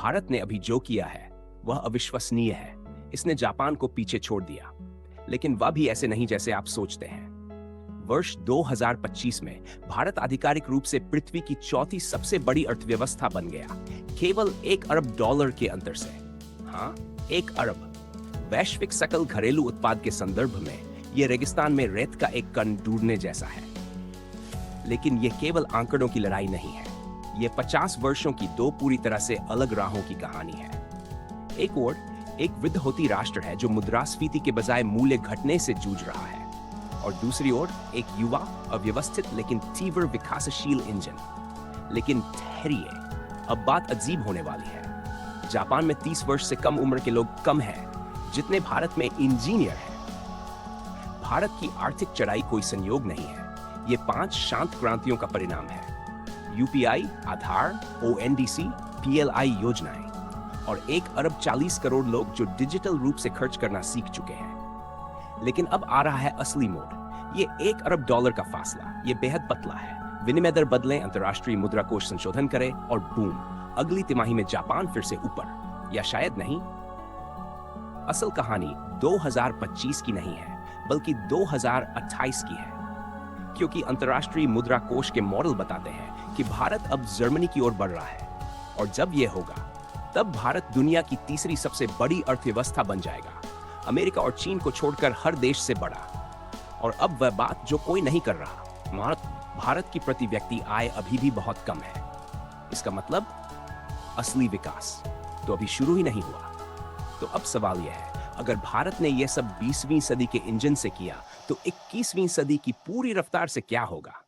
भारत ने अभी जो किया है वह अविश्वसनीय है। इसने जापान को पीछे छोड़ दिया, लेकिन वह भी ऐसे नहीं जैसे आप सोचते हैं। वर्ष 2025 में भारत आधिकारिक रूप से पृथ्वी की चौथी सबसे बड़ी अर्थव्यवस्था बन गया, केवल $1 अरब के अंतर से। हाँ, 1 अरब। वैश्विक सकल घरेलू उत्पाद के संदर्भ में यह रेगिस्तान में रेत का एक कण ढूंढने जैसा है। लेकिन यह केवल आंकड़ों की लड़ाई नहीं है, यह 50 वर्षों की दो पूरी तरह से अलग राहों की कहानी है। एक ओर एक वित्तहोती राष्ट्र है जो मुद्रास्फीति के बजाय मूल्य घटने से जूझ रहा है, और दूसरी ओर एक युवा, अव्यवस्थित लेकिन तीव्र विकासशील इंजन। लेकिन ठहरिए, अब बात अजीब होने वाली है। जापान में 30 वर्ष से कम उम्र के लोग कम हैं, जितने भारत में इंजीनियर हैं। भारत की आर्थिक चढ़ाई कोई संयोग नहीं है, ये 5 शांत क्रांतियों का परिणाम है। यूपीआई, आधार, ओएनडीसी, पीएलआई योजनाएं, और 1 अरब 40 करोड़ लोग जो डिजिटल रूप से खर्च करना सीख चुके हैं। लेकिन अब आ रहा है असली मोड़। ये $1 अरब का फासला, ये बेहद पतला है। विनिमय दर बदलें, अंतर्राष्ट्रीय मुद्रा कोष संशोधन करें, और बूम, अगली तिमाही में जापान फिर से ऊपर, या शायद नहीं। असल कहानी 2025 की नहीं है, बल्कि 2028 की है, क्योंकि अंतर्राष्ट्रीय मुद्रा कोष के मॉडल बताते हैं कि भारत अब जर्मनी की ओर बढ़ रहा है, और जब यह होगा तब भारत दुनिया की तीसरी सबसे बड़ी अर्थव्यवस्था बन जाएगा, अमेरिका और चीन को छोड़कर हर देश से बड़ा। और अब वह बात जो कोई नहीं कर रहा, भारत की प्रति व्यक्ति आय अभी भी बहुत कम है। इसका मतलब असली विकास तो अभी शुरू ही नहीं हुआ। तो अब सवाल यह है, अगर भारत ने यह सब 20वीं सदी के इंजन से किया, तो 21वीं सदी की पूरी रफ्तार से क्या होगा?